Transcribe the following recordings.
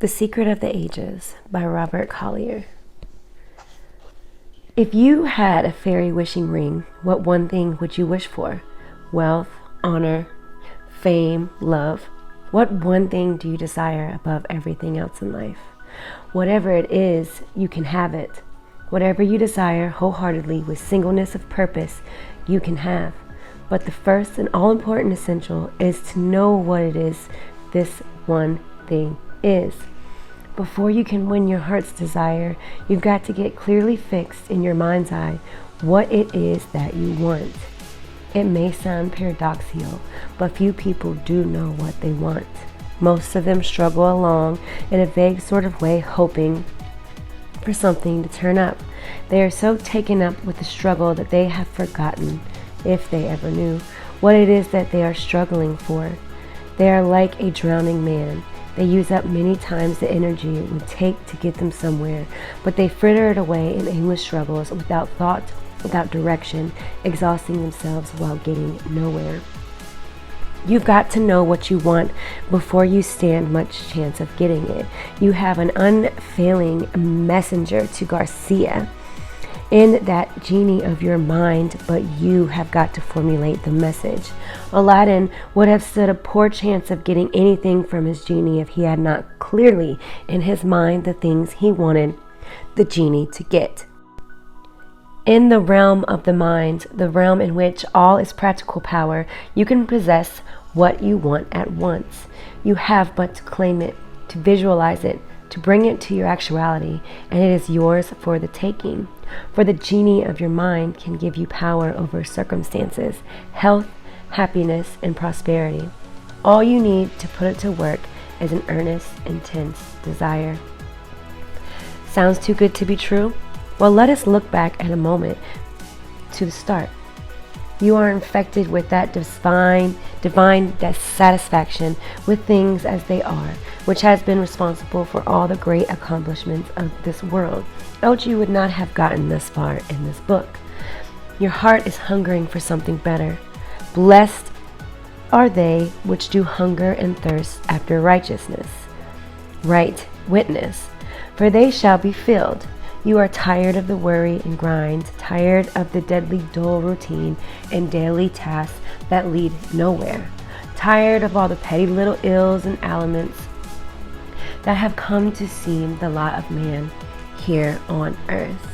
The Secret of the Ages by Robert Collier. If you had a fairy wishing ring, what one thing would you wish for? Wealth, honor, fame, love. What one thing do you desire above everything else in life? Whatever it is, you can have it. Whatever you desire wholeheartedly with singleness of purpose, you can have. But the first and all-important essential is to know what it is this one thing is. Before you can win your heart's desire, you've got to get clearly fixed in your mind's eye what it is that you want. It may sound paradoxical, but few people do know what they want. Most of them struggle along in a vague sort of way, hoping for something to turn up. They are so taken up with the struggle that they have forgotten, if they ever knew, what it is that they are struggling for. They are like a drowning man. They use up many times the energy it would take to get them somewhere, but they fritter it away in aimless struggles without thought, without direction, exhausting themselves while getting nowhere. You've got to know what you want before you stand much chance of getting it. You have an unfailing messenger to Garcia in that genie of your mind, but you have got to formulate the message. Aladdin would have stood a poor chance of getting anything from his genie if he had not clearly in his mind the things he wanted the genie to get. In the realm of the mind, the realm in which all is practical power, you can possess what you want at once. You have but to claim it, to visualize it, to bring it to your actuality, and it is yours for the taking. For the genie of your mind can give you power over circumstances, health, happiness, and prosperity. All you need to put it to work is an earnest, intense desire. Sounds too good to be true? Well, let us look back at a moment to the start. You are infected with that divine dissatisfaction with things as they are, which has been responsible for all the great accomplishments of this world, else you would not have gotten thus far in this book. Your heart is hungering for something better. Blessed are they which do hunger and thirst after righteousness, right witness, for they shall be filled. You are tired of the worry and grind, tired of the deadly dull routine and daily tasks that lead nowhere, tired of all the petty little ills and ailments that have come to seem the lot of man here on earth.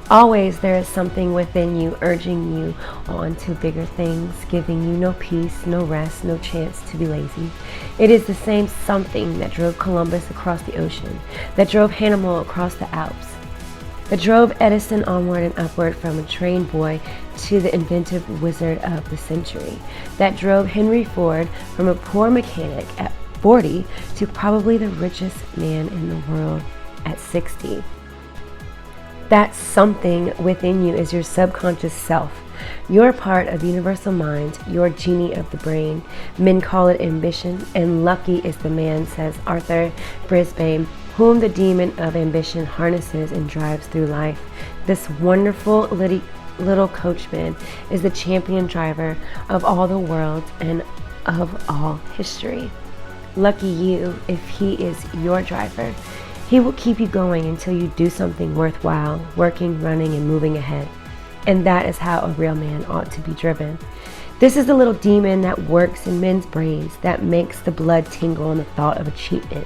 Always there is something within you urging you on to bigger things, giving you no peace, no rest, no chance to be lazy. It is the same something that drove Columbus across the ocean, that drove Hannibal across the Alps, that drove Edison onward and upward from a trained boy to the inventive wizard of the century, that drove Henry Ford from a poor mechanic at 40 to probably the richest man in the world at 60. That something within you is your subconscious self. You're part of universal mind, your genie of the brain. Men call it ambition, and lucky is the man, says Arthur Brisbane, whom the demon of ambition harnesses and drives through life. This wonderful little coachman is the champion driver of all the world and of all history. Lucky you if he is your driver. He will keep you going until you do something worthwhile, working, running, and moving ahead. And that is how a real man ought to be driven. This is the little demon that works in men's brains, that makes the blood tingle in the thought of achievement,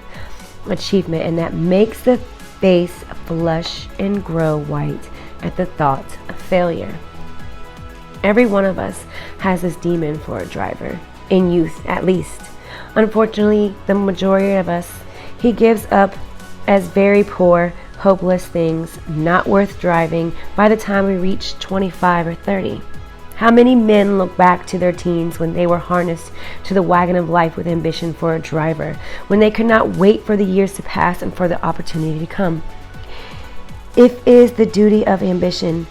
and that makes the face flush and grow white at the thought of failure. Every one of us has this demon for a driver, in youth at least. Unfortunately, the majority of us, he gives up as very poor, hopeless things, not worth driving by the time we reach 25 or 30. How many men look back to their teens when they were harnessed to the wagon of life with ambition for a driver, when they could not wait for the years to pass and for the opportunity to come? It is the duty of ambition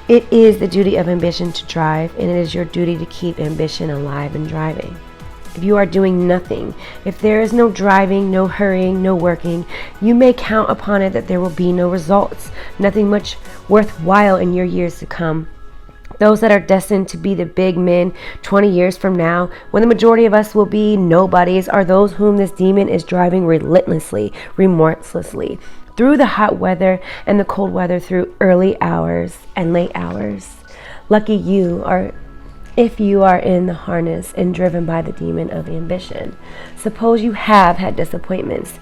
to drive, and it is your duty to keep ambition alive and driving. If you are doing nothing, if there is no driving, no hurrying, no working, you may count upon it that there will be no results, nothing much worthwhile in your years to come. Those that are destined to be the big men 20 years from now, when the majority of us will be nobodies, are those whom this demon is driving relentlessly, remorselessly, through the hot weather and the cold weather, through early hours and late hours. Lucky you are if you are in the harness and driven by the demon of ambition. Suppose you have had disappointments,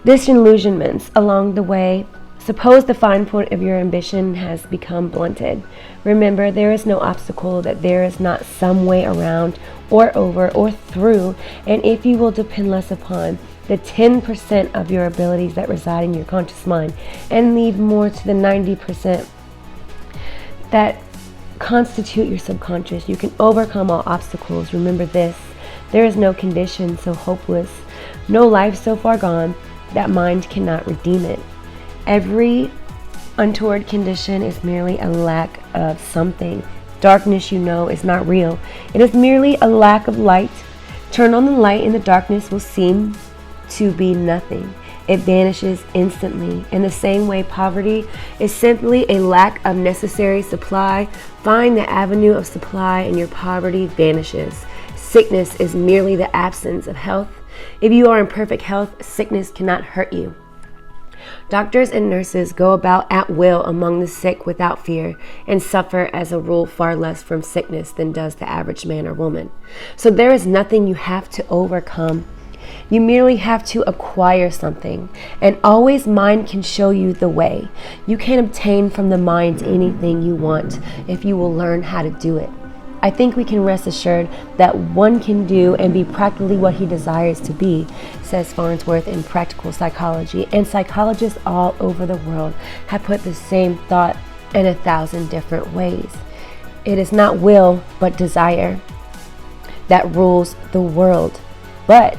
disillusionments along the way. Suppose the fine point of your ambition has become blunted. Remember, there is no obstacle that there is not some way around or over or through, and if you will depend less upon the 10% of your abilities that reside in your conscious mind and leave more to the 90% that constitute your subconscious, you can overcome all obstacles. Remember this: there is no condition so hopeless, no life so far gone that mind cannot redeem it. Every untoward condition is merely a lack of something. Darkness, you know, is not real. It is merely a lack of light. Turn on the light and the darkness will seem to be nothing. It vanishes instantly. In the same way, poverty is simply a lack of necessary supply. Find the avenue of supply and your poverty vanishes. Sickness is merely the absence of health. If you are in perfect health, sickness cannot hurt you. Doctors and nurses go about at will among the sick without fear, and suffer as a rule far less from sickness than does the average man or woman. So there is nothing you have to overcome. You merely have to acquire something, and always mind can show you the way. You can obtain from the mind anything you want if you will learn how to do it. I think we can rest assured that one can do and be practically what he desires to be, says Farnsworth in Practical Psychology, and psychologists all over the world have put the same thought in 1,000 different ways. It is not will, but desire that rules the world. But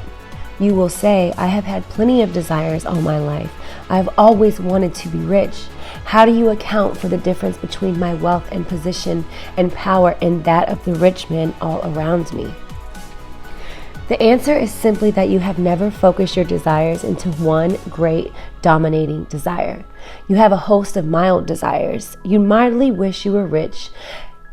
you will say, I have had plenty of desires all my life. I have always wanted to be rich. How do you account for the difference between my wealth and position and power and that of the rich men all around me? The answer is simply that you have never focused your desires into one great dominating desire. You have a host of mild desires. You mildly wish you were rich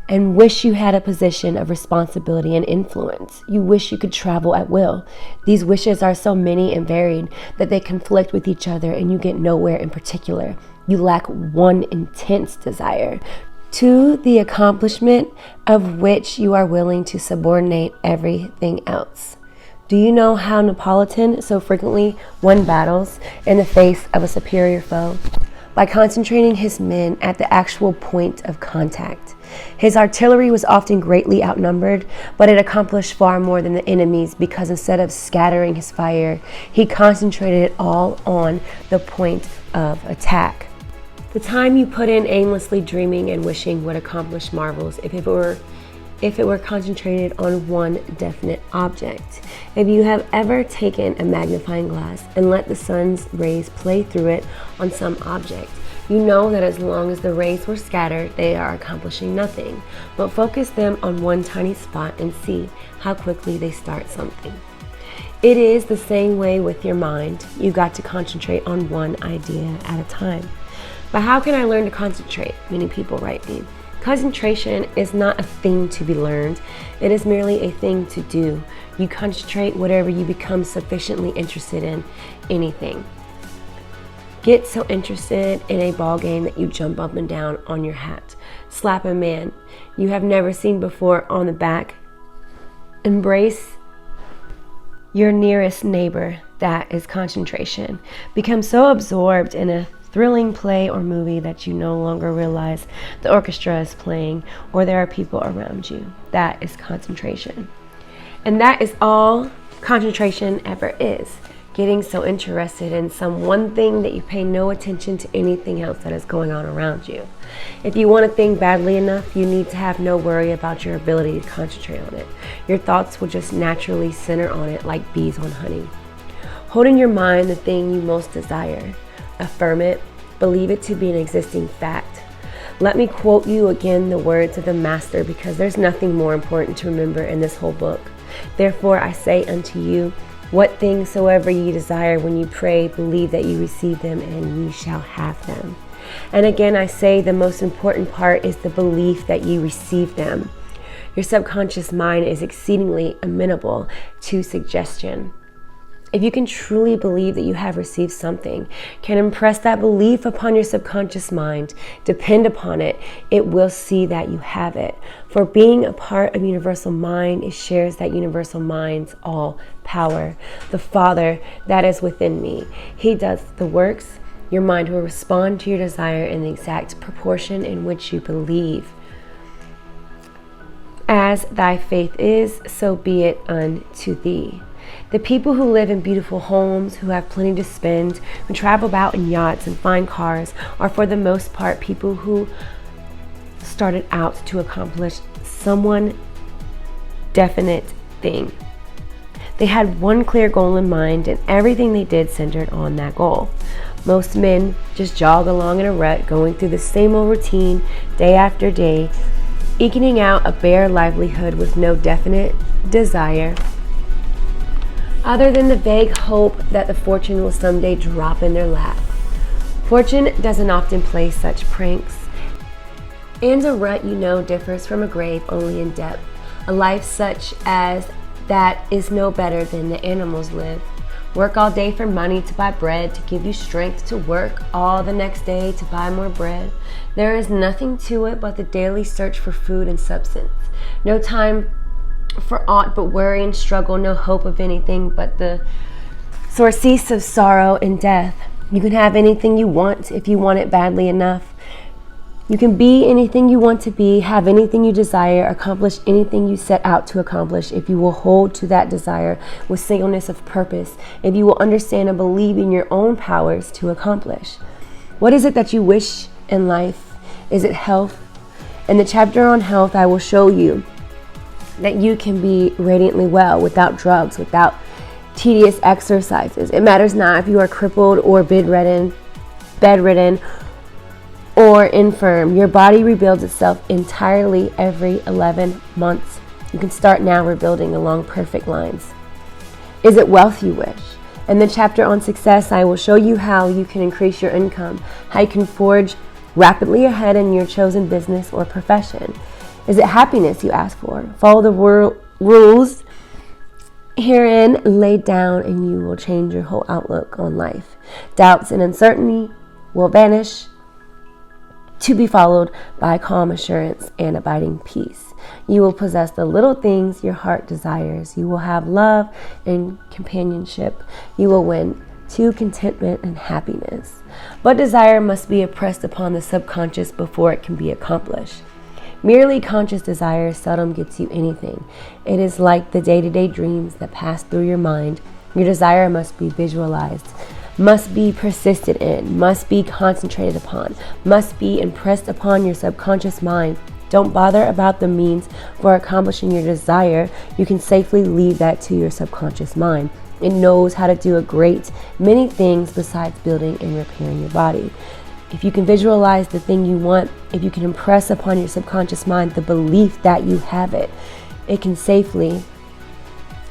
and wish you had a position of responsibility and influence. You wish you could travel at will. These wishes are so many and varied that they conflict with each other and you get nowhere in particular. You lack one intense desire, to the accomplishment of which you are willing to subordinate everything else. Do you know how Napoleon so frequently won battles in the face of a superior foe? By concentrating his men at the actual point of contact. His artillery was often greatly outnumbered, but it accomplished far more than the enemy's, because instead of scattering his fire, he concentrated it all on the point of attack. The time you put in aimlessly dreaming and wishing would accomplish marvels if it were concentrated on one definite object. If you have ever taken a magnifying glass and let the sun's rays play through it on some object, you know that as long as the rays were scattered, they are accomplishing nothing. But focus them on one tiny spot and see how quickly they start something. It is the same way with your mind. You got to concentrate on one idea at a time. But how can I learn to concentrate? Many people write me. Concentration is not a thing to be learned. It is merely a thing to do. You concentrate whatever you become sufficiently interested in, anything. Get so interested in a ball game that you jump up and down on your hat. Slap a man you have never seen before on the back. Embrace your nearest neighbor. That is concentration. Become so absorbed in a thrilling play or movie that you no longer realize the orchestra is playing or there are people around you. That is concentration. And that is all concentration ever is. Getting so interested in some one thing that you pay no attention to anything else that is going on around you. If you want a thing badly enough, you need to have no worry about your ability to concentrate on it. Your thoughts will just naturally center on it like bees on honey. Hold in your mind the thing you most desire. Affirm it. Believe it to be an existing fact. Let me quote you again the words of the Master, because there's nothing more important to remember in this whole book. Therefore I say unto you, what things soever ye desire when you pray, believe that ye receive them, and ye shall have them. And again, I say the most important part is the belief that you receive them. Your subconscious mind is exceedingly amenable to suggestion. If you can truly believe that you have received something, can impress that belief upon your subconscious mind, depend upon it, it will see that you have it. For being a part of universal mind, it shares that universal mind's all power. The Father that is within me, He does the works. Your mind will respond to your desire in the exact proportion in which you believe. As thy faith is, so be it unto thee. The people who live in beautiful homes, who have plenty to spend, who travel about in yachts and fine cars, are for the most part people who started out to accomplish some definite thing. They had one clear goal in mind, and everything they did centered on that goal. Most men just jog along in a rut, going through the same old routine day after day, eking out a bare livelihood with no definite desire other than the vague hope that the fortune will someday drop in their lap. Fortune doesn't often play such pranks. And a rut, differs from a grave only in depth. A life such as that is no better than the animals live. Work all day for money to buy bread, to give you strength to work all the next day to buy more bread. There is nothing to it but the daily search for food and substance. No time for aught but worry and struggle, no hope of anything but the sources of sorrow and death. You can have anything you want if you want it badly enough. You can be anything you want to be, have anything you desire, accomplish anything you set out to accomplish if you will hold to that desire with singleness of purpose, if you will understand and believe in your own powers to accomplish. What is it that you wish in life? Is it health? In the chapter on health, I will show you that you can be radiantly well without drugs, without tedious exercises. It matters not if you are crippled or bedridden or infirm. Your body rebuilds itself entirely every 11 months. You can start now rebuilding along perfect lines. Is it wealth you wish? In the chapter on success, I will show you how you can increase your income, how you can forge rapidly ahead in your chosen business or profession. Is it happiness you ask for? Follow the rules herein laid down and you will change your whole outlook on life. Doubts and uncertainty will vanish, to be followed by calm assurance and abiding peace. You will possess the little things your heart desires. You will have love and companionship. You will win to contentment and happiness. But desire must be impressed upon the subconscious before it can be accomplished. Merely conscious desire seldom gets you anything. It is like the day-to-day dreams that pass through your mind. Your desire must be visualized, must be persisted in, must be concentrated upon, must be impressed upon your subconscious mind. Don't bother about the means for accomplishing your desire. You can safely leave that to your subconscious mind. It knows how to do a great many things besides building and repairing your body. If you can visualize the thing you want, if you can impress upon your subconscious mind the belief that you have it, you can safely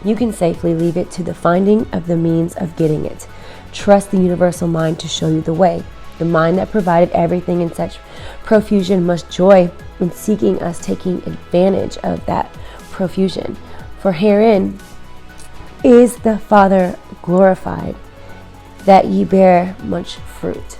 leave it to the finding of the means of getting it. Trust the universal mind to show you the way. The mind that provided everything in such profusion must joy in seeking us taking advantage of that profusion. For herein is the Father glorified, that ye bear much fruit.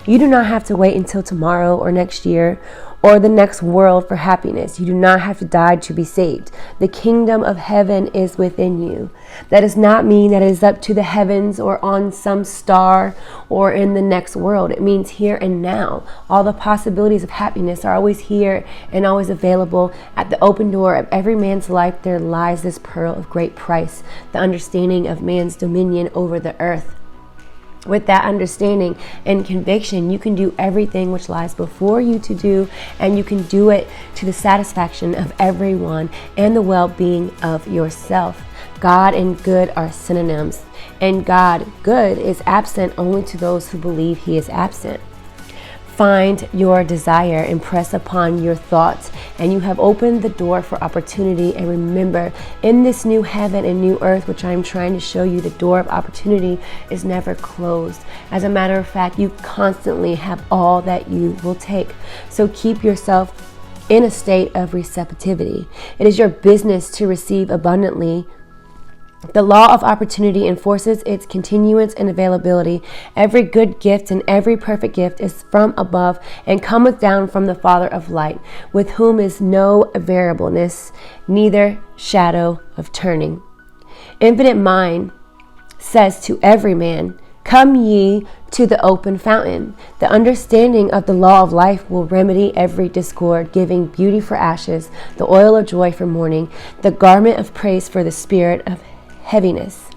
You do not have to wait until tomorrow or next year or the next world for happiness. You do not have to die to be saved. The kingdom of heaven is within you. That does not mean that it is up to the heavens or on some star or in the next world. It means here and now. All the possibilities of happiness are always here and always available. At the open door of every man's life, there lies this pearl of great price, the understanding of man's dominion over the earth. With that understanding and conviction, you can do everything which lies before you to do, and you can do it to the satisfaction of everyone and the well-being of yourself. God and good are synonyms, and God, good, is absent only to those who believe he is absent. find your desire, impress upon your thoughts, and you have opened the door for opportunity. And remember, in this new heaven and new earth, which I'm trying to show you, the door of opportunity is never closed. As a matter of fact, you constantly have all that you will take. So keep yourself in a state of receptivity. It is your business to receive abundantly. The law of opportunity enforces its continuance and availability. Every good gift and every perfect gift is from above and cometh down from the Father of light, with whom is no variableness, neither shadow of turning. Infinite Mind says to every man, come ye to the open fountain. The understanding of the law of life will remedy every discord, giving beauty for ashes, the oil of joy for mourning, the garment of praise for the spirit of heaviness.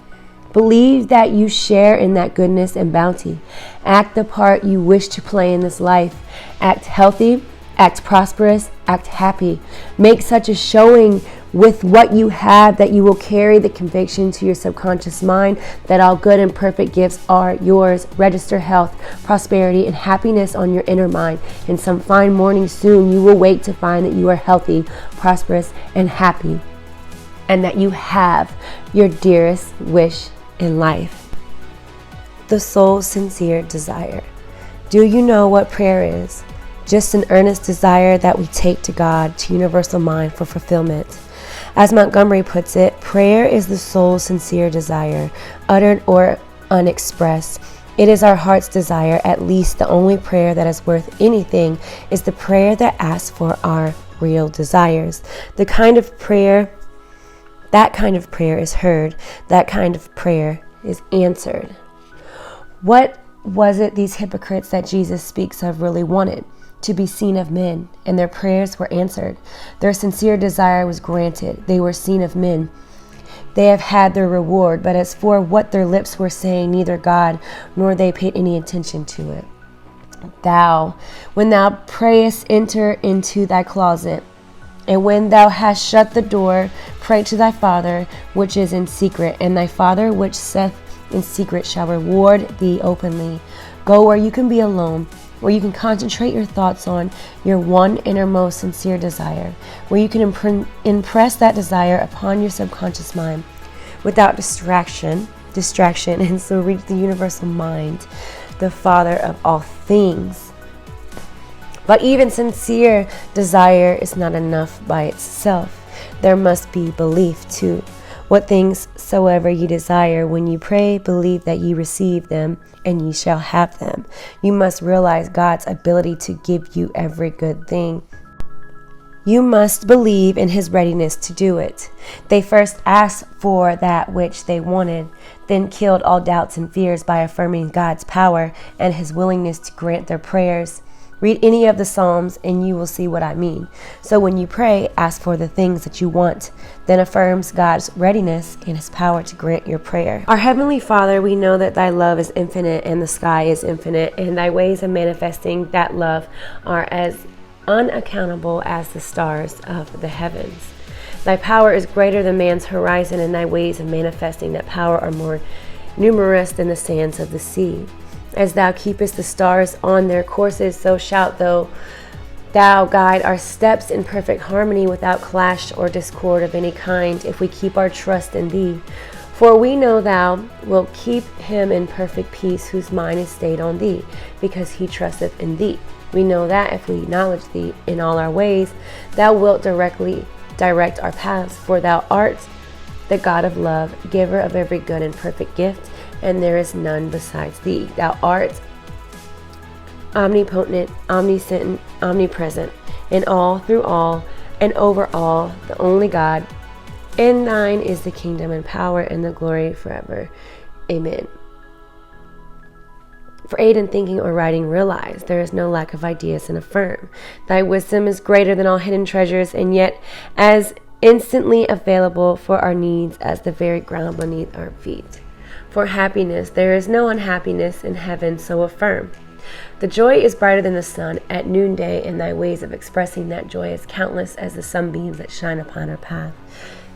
Believe that you share in that goodness and bounty. Act the part you wish to play in this life. Act healthy, act prosperous, act happy. Make such a showing with what you have that you will carry the conviction to your subconscious mind that all good and perfect gifts are yours. Register health, prosperity, and happiness on your inner mind. And some fine morning soon you will wake to find that you are healthy, prosperous, and happy, and that you have your dearest wish in life. The soul's sincere desire. Do you know what prayer is? Just an earnest desire that we take to God, to universal mind for fulfillment. As Montgomery puts it, prayer is the soul's sincere desire, uttered or unexpressed. It is our heart's desire. At least the only prayer that is worth anything is the prayer that asks for our real desires. That kind of prayer is heard. That kind of prayer is answered. What was it these hypocrites that Jesus speaks of really wanted? To be seen of men, and their prayers were answered. Their sincere desire was granted. They were seen of men. They have had their reward, but as for what their lips were saying, neither God nor they paid any attention to it. Thou, when thou prayest, enter into thy closet, and when thou hast shut the door, pray to thy Father which is in secret, and thy Father which saith in secret shall reward thee openly. Go where you can be alone, where you can concentrate your thoughts on your one innermost sincere desire, where you can impress that desire upon your subconscious mind without distraction, and so reach the universal mind, the Father of all things. But even sincere desire is not enough by itself. There must be belief too. What things soever ye desire, when you pray, believe that ye receive them, and ye shall have them. You must realize God's ability to give you every good thing. You must believe in his readiness to do it. They first asked for that which they wanted, then killed all doubts and fears by affirming God's power and his willingness to grant their prayers. Read any of the Psalms and you will see what I mean. So when you pray, ask for the things that you want, then affirms God's readiness and his power to grant your prayer. Our Heavenly Father, we know that thy love is infinite and the sky is infinite, and thy ways of manifesting that love are as unaccountable as the stars of the heavens. Thy power is greater than man's horizon, and thy ways of manifesting that power are more numerous than the sands of the sea. As thou keepest the stars on their courses, so shalt thou guide our steps in perfect harmony without clash or discord of any kind, if we keep our trust in thee. For we know thou wilt keep him in perfect peace whose mind is stayed on thee, because he trusteth in thee. We know that if we acknowledge thee in all our ways, thou wilt directly direct our paths, for thou art the God of love, giver of every good and perfect gift, and there is none besides thee. Thou art omnipotent, omniscient, omnipresent, in all, through all, and over all, the only God. And thine is the kingdom and power and the glory forever. Amen. For aid in thinking or writing, realize there is no lack of ideas, and affirm. Thy wisdom is greater than all hidden treasures, and yet as instantly available for our needs as the very ground beneath our feet. For happiness, there is no unhappiness in heaven, so affirm. The joy is brighter than the sun at noonday, and thy ways of expressing that joy is countless as the sunbeams that shine upon our path.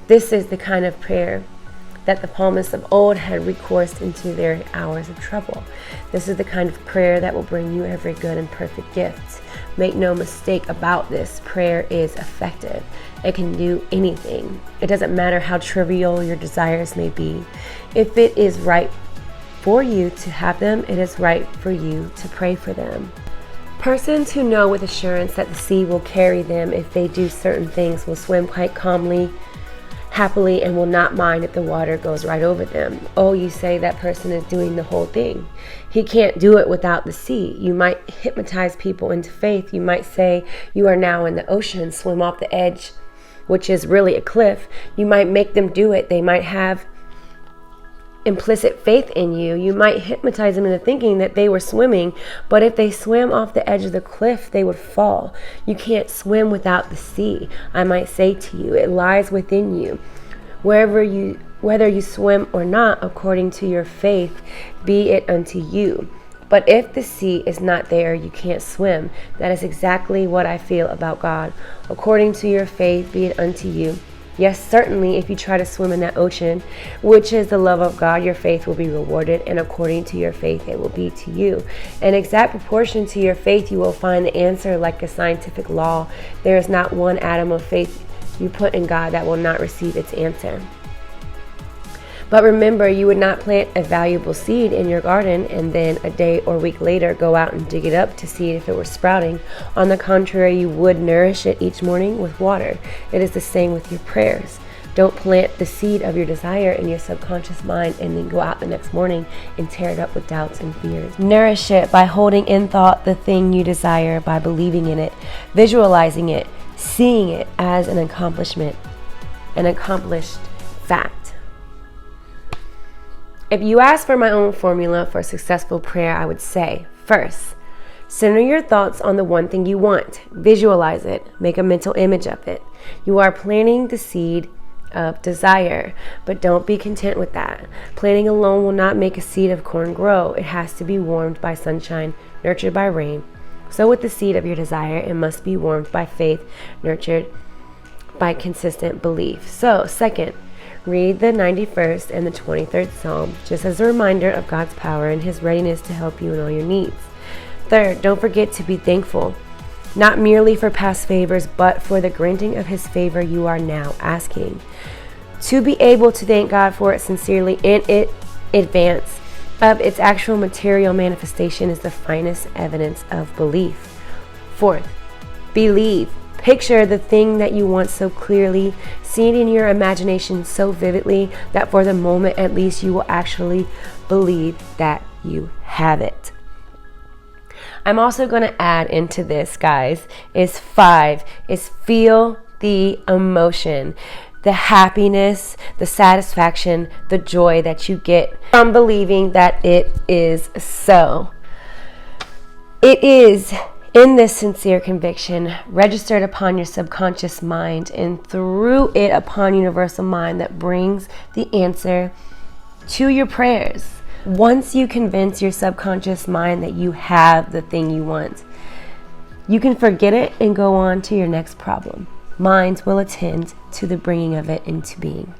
This is the kind of prayer that the psalmists of old had recourse into their hours of trouble. This is the kind of prayer that will bring you every good and perfect gift. Make no mistake about this, prayer is effective. It can do anything. It doesn't matter how trivial your desires may be. If it is right for you to have them, it is right for you to pray for them. Persons who know with assurance that the sea will carry them if they do certain things will swim quite calmly, happily, and will not mind if the water goes right over them. Oh, you say that person is doing the whole thing. He can't do it without the sea. You might hypnotize people into faith. You might say you are now in the ocean, swim off the edge, which is really a cliff. You might make them do it. They might have implicit faith in you. You might hypnotize them into thinking that they were swimming, but if they swam off the edge of the cliff, they would fall. You can't swim without the sea. I might say to you, it lies within you. Whether you swim or not, according to your faith, be it unto you. But if the sea is not there, you can't swim. That is exactly what I feel about God. According to your faith, be it unto you. Yes, certainly, if you try to swim in that ocean, which is the love of God, your faith will be rewarded, and according to your faith, it will be to you. In exact proportion to your faith, you will find the answer like a scientific law. There is not one atom of faith you put in God that will not receive its answer. But remember, you would not plant a valuable seed in your garden and then a day or week later go out and dig it up to see if it were sprouting. On the contrary, you would nourish it each morning with water. It is the same with your prayers. Don't plant the seed of your desire in your subconscious mind and then go out the next morning and tear it up with doubts and fears. Nourish it by holding in thought the thing you desire, by believing in it, visualizing it, seeing it as an accomplishment, an accomplished fact. If you ask for my own formula for a successful prayer, I would say, first, center your thoughts on the one thing you want. Visualize it. Make a mental image of it. You are planting the seed of desire, but don't be content with that. Planting alone will not make a seed of corn grow. It has to be warmed by sunshine, nurtured by rain. So with the seed of your desire, it must be warmed by faith, nurtured by consistent belief. So, second, read the 91st and the 23rd Psalm, just as a reminder of God's power and His readiness to help you in all your needs. Third, don't forget to be thankful, not merely for past favors, but for the granting of His favor you are now asking. To be able to thank God for it sincerely in advance of its actual material manifestation is the finest evidence of belief. Fourth, believe. Picture the thing that you want so clearly, see it in your imagination so vividly that for the moment at least you will actually believe that you have it. I'm also going to add into this, guys, is 5, is feel the emotion, the happiness, the satisfaction, the joy that you get from believing that it is so. It is in this sincere conviction, registered upon your subconscious mind and through it upon universal mind that brings the answer to your prayers. Once you convince your subconscious mind that you have the thing you want, you can forget it and go on to your next problem. Minds will attend to the bringing of it into being.